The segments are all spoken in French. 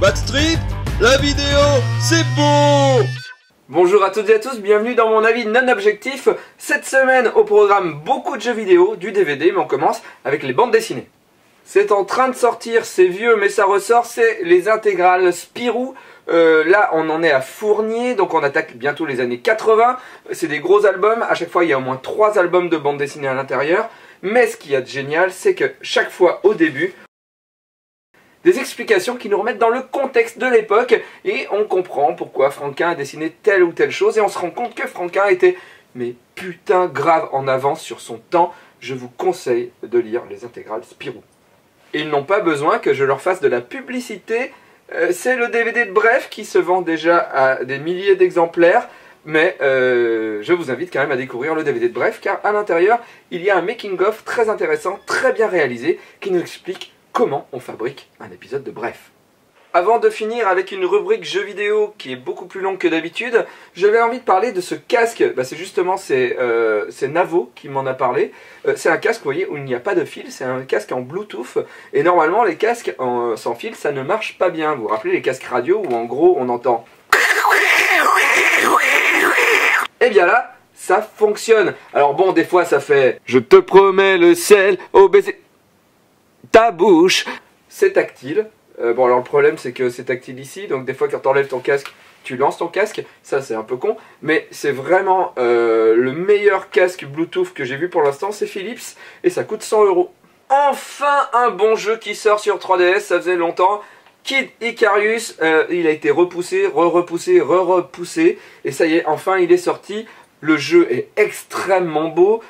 Backstreet, la vidéo, c'est beau! Bonjour à toutes et à tous, bienvenue dans mon avis non objectif. Cette semaine au programme beaucoup de jeux vidéo, du DVD, mais on commence avec les bandes dessinées. C'est en train de sortir, c'est vieux mais ça ressort, c'est les intégrales Spirou. Là on en est à Fournier, donc on attaque bientôt les années 80. C'est des gros albums, à chaque fois il y a au moins 3 albums de bandes dessinées à l'intérieur. Mais ce qu'il y a de génial, c'est que chaque fois au début, des explications qui nous remettent dans le contexte de l'époque et on comprend pourquoi Franquin a dessiné telle ou telle chose et on se rend compte que Franquin était mais putain grave en avance sur son temps. Je vous conseille de lire les intégrales Spirou. Ils n'ont pas besoin que je leur fasse de la publicité, c'est le DVD de Bref qui se vend déjà à des milliers d'exemplaires, mais je vous invite quand même à découvrir le DVD de Bref car à l'intérieur il y a un making-of très intéressant, très bien réalisé qui nous explique comment on fabrique un épisode de Bref. Avant de finir avec une rubrique jeux vidéo qui est beaucoup plus longue que d'habitude, j'avais envie de parler de ce casque. C'est justement c'est Navo qui m'en a parlé. C'est un casque, vous voyez, où il n'y a pas de fil, c'est un casque en Bluetooth. Et normalement les casques sans fil ça ne marche pas bien. Vous vous rappelez les casques radio où en gros on entend... Et bien là, ça fonctionne. Alors bon, des fois ça fait... Je te promets le sel au baiser... ta bouche. C'est tactile. Bon alors le problème c'est que c'est tactile ici, donc des fois quand tu enlèves ton casque, tu lances ton casque, ça c'est un peu con, mais c'est vraiment le meilleur casque Bluetooth que j'ai vu pour l'instant, c'est Philips, et ça coûte 100 €. Enfin un bon jeu qui sort sur 3DS, ça faisait longtemps, Kid Icarus, il a été repoussé, repoussé, et ça y est, enfin il est sorti, le jeu est extrêmement beau,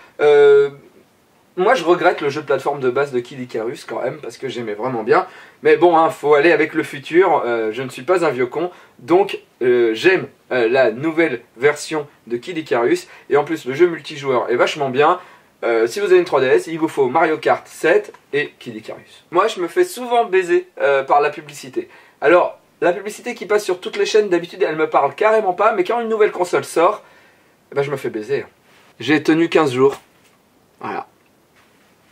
moi je regrette le jeu de plateforme de base de Kid Icarus quand même parce que j'aimais vraiment bien. Mais bon, hein, faut aller avec le futur, je ne suis pas un vieux con. Donc j'aime la nouvelle version de Kid Icarus. Et en plus le jeu multijoueur est vachement bien. Si vous avez une 3DS, il vous faut Mario Kart 7 et Kid Icarus. Moi je me fais souvent baiser par la publicité. Alors la publicité qui passe sur toutes les chaînes d'habitude elle me parle carrément pas. Mais quand une nouvelle console sort, je me fais baiser. J'ai tenu 15 jours. Voilà.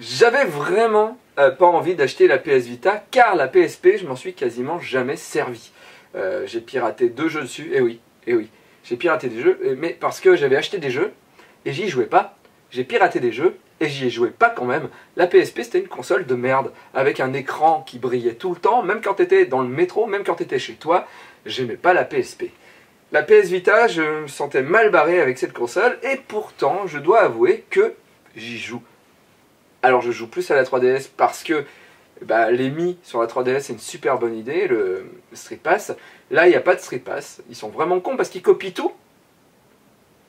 J'avais vraiment pas envie d'acheter la PS Vita car la PSP je m'en suis quasiment jamais servi. J'ai piraté 2 jeux dessus, et oui, j'ai piraté des jeux, mais parce que j'avais acheté des jeux et j'y jouais pas. J'ai piraté des jeux et j'y ai joué pas quand même. La PSP c'était une console de merde avec un écran qui brillait tout le temps, même quand t'étais dans le métro, même quand t'étais chez toi, j'aimais pas la PSP. La PS Vita, je me sentais mal barré avec cette console et pourtant je dois avouer que j'y joue. Alors je joue plus à la 3DS parce que les Mi sur la 3DS c'est une super bonne idée, le Street Pass. Là il n'y a pas de Street Pass, ils sont vraiment cons parce qu'ils copient tout.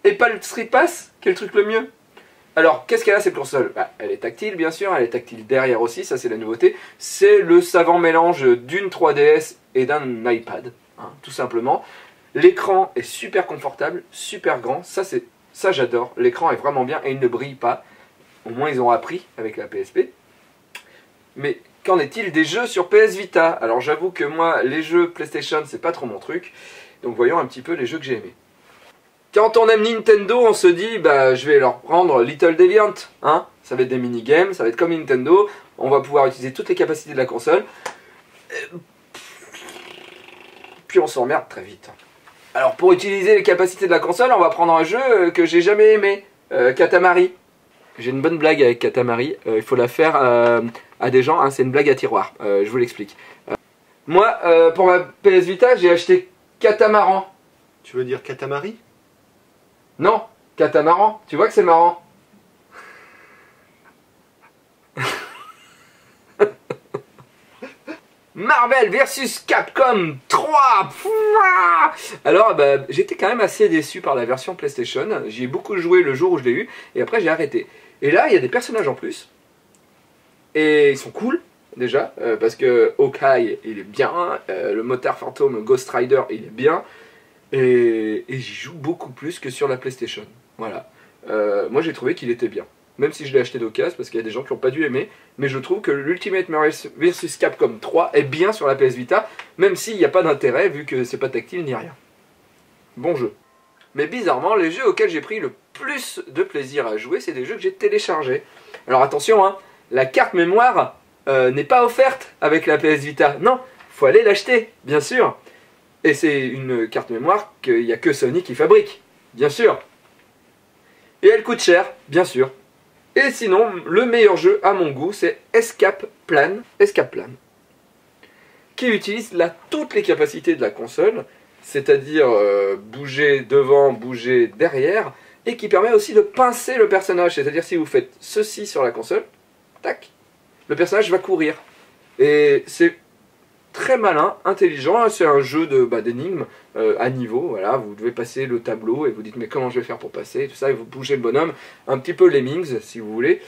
Et pas le Street Pass qui est le truc le mieux. Alors qu'est-ce qu'elle a cette console? Elle est tactile bien sûr, elle est tactile derrière aussi, ça c'est la nouveauté. C'est le savant mélange d'une 3DS et d'un iPad, hein, tout simplement. L'écran est super confortable, super grand, ça j'adore. L'écran est vraiment bien et il ne brille pas. Au moins ils ont appris avec la PSP. Mais qu'en est-il des jeux sur PS Vita? Alors j'avoue que moi les jeux PlayStation c'est pas trop mon truc. Donc voyons un petit peu les jeux que j'ai aimés. Quand on aime Nintendo on se dit je vais leur prendre Little Deviant, hein. Ça va être des mini-games, ça va être comme Nintendo. On va pouvoir utiliser toutes les capacités de la console. Puis on s'emmerde très vite. Alors pour utiliser les capacités de la console on va prendre un jeu que j'ai jamais aimé, Katamari. J'ai une bonne blague avec Katamari, il faut la faire à des gens, hein, c'est une blague à tiroir, je vous l'explique. Moi, pour ma PS Vita, j'ai acheté Catamaran. Tu veux dire Katamari? Non, Catamaran, tu vois que c'est marrant. Marvel vs Capcom 3. Alors j'étais quand même assez déçu par la version PlayStation. J'y ai beaucoup joué le jour où je l'ai eu et après j'ai arrêté. Et là il y a des personnages en plus et ils sont cool déjà parce que Hawkeye il est bien, le motard fantôme Ghost Rider il est bien et j'y joue beaucoup plus que sur la PlayStation. Voilà. Moi j'ai trouvé qu'il était bien. Même si je l'ai acheté d'occasion, parce qu'il y a des gens qui n'ont pas dû aimer, mais je trouve que l'Ultimate Marvel vs Capcom 3 est bien sur la PS Vita, même s'il n'y a pas d'intérêt, vu que c'est pas tactile ni rien. Bon jeu. Mais bizarrement, les jeux auxquels j'ai pris le plus de plaisir à jouer, c'est des jeux que j'ai téléchargés. Alors attention, hein, la carte mémoire n'est pas offerte avec la PS Vita. Non, faut aller l'acheter, bien sûr. Et c'est une carte mémoire qu'il n'y a que Sony qui fabrique, bien sûr. Et elle coûte cher, bien sûr. Et sinon, le meilleur jeu à mon goût, c'est Escape Plan, qui utilise toutes les capacités de la console, c'est-à-dire bouger devant, bouger derrière, et qui permet aussi de pincer le personnage, c'est-à-dire si vous faites ceci sur la console, tac, le personnage va courir. Et c'est très malin, intelligent, c'est un jeu d'énigmes à niveau, voilà, vous devez passer le tableau et vous dites mais comment je vais faire pour passer, et tout ça, et vous bougez le bonhomme, un petit peu Lemmings si vous voulez,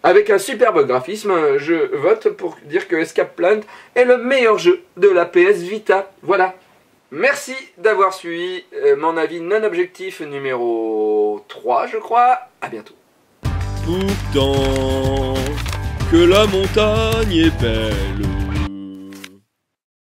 avec un superbe graphisme. Je vote pour dire que Escape Plan est le meilleur jeu de la PS Vita, voilà. Merci d'avoir suivi mon avis non objectif numéro 3 je crois, à bientôt. Pourtant que la montagne est belle,